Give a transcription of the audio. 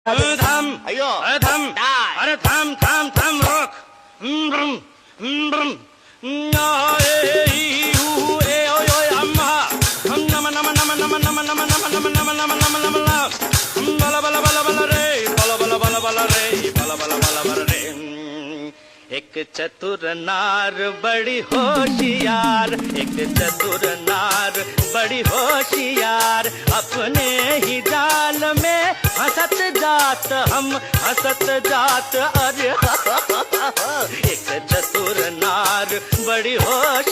थांब अयो अरे थांब काय? अरे थांब थांब थांब रोख ब्रम ब्रम ए ई उ ए ओय ओय अम्मा नम नम नम नम नम नम नम नम नम नम नम नम बला बला बला बला रे बला बला बला बला रे बला बला बला बला रे एक चतुर नार बड़ी होशियार एक चतुर नार बड़ी होशियार अपने ही जाल में हंसत जात हम हंसत जात अरे एक चतुर नार बड़ी होशियार